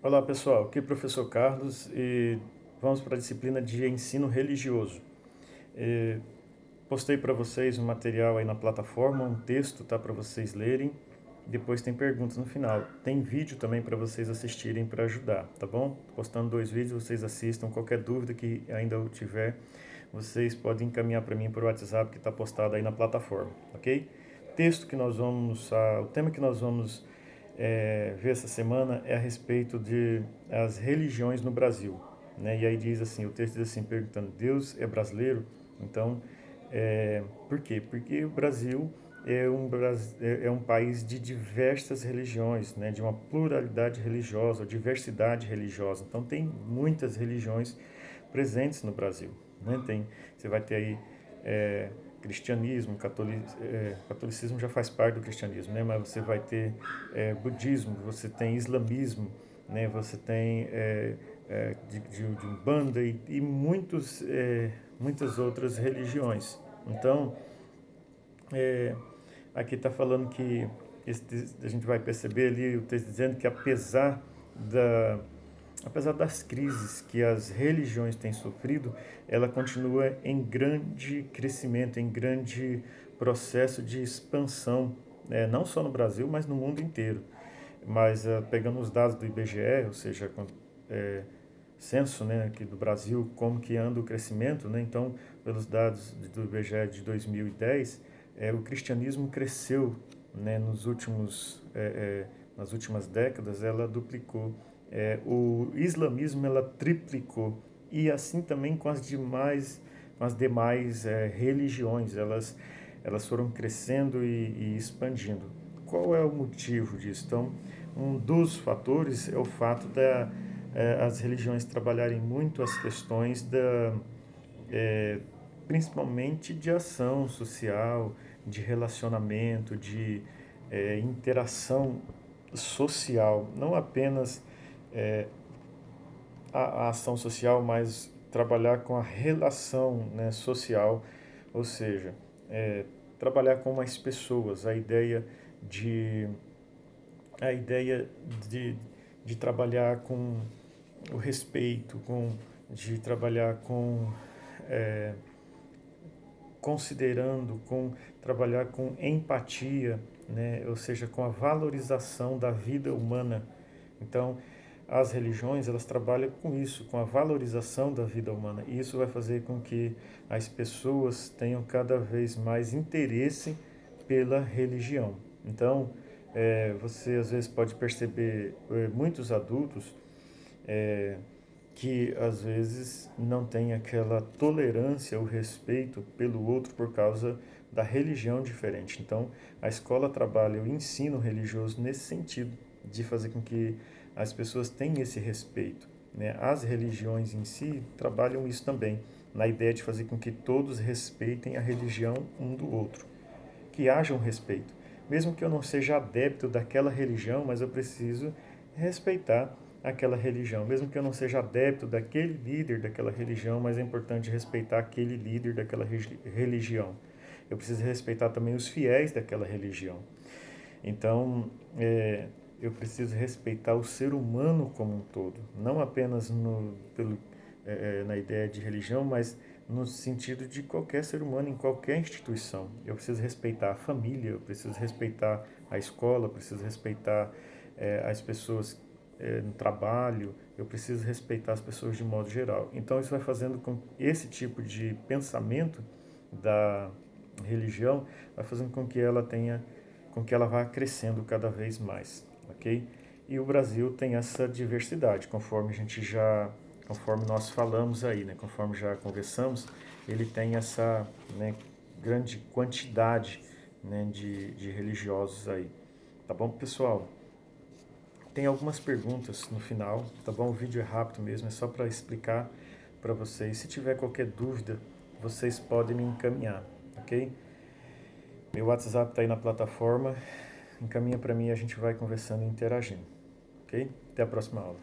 Olá pessoal, aqui é o professor Carlos e vamos para a disciplina de ensino religioso. Postei para vocês um material aí na plataforma, um texto tá para vocês lerem. Depois tem perguntas no final. Tem vídeo também para vocês assistirem para ajudar, tá bom? Postando 2 vídeos, vocês assistam. Qualquer dúvida que ainda eu tiver, vocês podem encaminhar para mim por WhatsApp que está postado aí na plataforma, ok? O tema que nós vamos ver essa semana é a respeito de as religiões no Brasil, né? E aí diz assim, o texto diz assim, perguntando, Deus é brasileiro? Então, por quê? Porque o Brasil é um país de diversas religiões, né? De uma pluralidade religiosa, diversidade religiosa. Então, tem muitas religiões presentes no Brasil, né? Você vai ter aí cristianismo, catolicismo já faz parte do cristianismo, né? Mas você vai ter budismo, você tem islamismo, né? Você tem de Umbanda e muitas outras religiões. Então, aqui está falando que a gente vai perceber ali o texto dizendo que apesar das crises que as religiões têm sofrido, ela continua em grande crescimento, em grande processo de expansão, não só no Brasil, mas no mundo inteiro. Mas pegando os dados do IBGE, ou seja, censo, né, aqui do Brasil, como que anda o crescimento, né? Então, pelos dados do IBGE de 2010, o cristianismo cresceu, né, nas últimas décadas, ela duplicou. O islamismo ela triplicou e assim também com as demais religiões, elas foram crescendo e expandindo. Qual é o motivo disso? Então, um dos fatores é o fato as religiões trabalharem muito as questões é, principalmente de ação social, de relacionamento, de interação social, não apenas a ação social, mas trabalhar com a relação, né, social, ou seja, trabalhar com mais pessoas, de a ideia de, de trabalhar com o respeito, de trabalhar é, trabalhar com empatia, né? Ou seja, com a valorização da vida humana. Então, as religiões elas trabalham com isso, com a valorização da vida humana. E isso vai fazer com que as pessoas tenham cada vez mais interesse pela religião. Então, você às vezes pode perceber muitos adultos é, que às vezes não têm aquela tolerância, o respeito pelo outro por causa da religião diferente. Então, a escola trabalha o ensino religioso nesse sentido, de fazer com que as pessoas tenham esse respeito, né? As religiões em si trabalham isso também, na ideia de fazer com que todos respeitem a religião um do outro, que haja um respeito. Mesmo que eu não seja adepto daquela religião, mas eu preciso respeitar aquela religião. Mesmo que eu não seja adepto daquele líder daquela religião, mas é importante respeitar aquele líder daquela religião. Eu preciso respeitar também os fiéis daquela religião. Então, eu preciso respeitar o ser humano como um todo, não apenas na ideia de religião, mas no sentido de qualquer ser humano em qualquer instituição. Eu preciso respeitar a família, eu preciso respeitar a escola, eu preciso respeitar as pessoas no trabalho, eu preciso respeitar as pessoas de modo geral. Então isso vai fazendo com esse tipo de pensamento da religião vai fazendo com que ela vá crescendo cada vez mais, ok? E o Brasil tem essa diversidade, conforme nós falamos aí, né, conforme já conversamos, ele tem essa, né, grande quantidade, né, de religiosos aí. Tá bom, pessoal? Tem algumas perguntas no final, tá bom? O vídeo é rápido mesmo, é só para explicar para vocês. Se tiver qualquer dúvida, vocês podem me encaminhar, ok? Meu WhatsApp está aí na plataforma, encaminha para mim e a gente vai conversando e interagindo, ok? Até a próxima aula.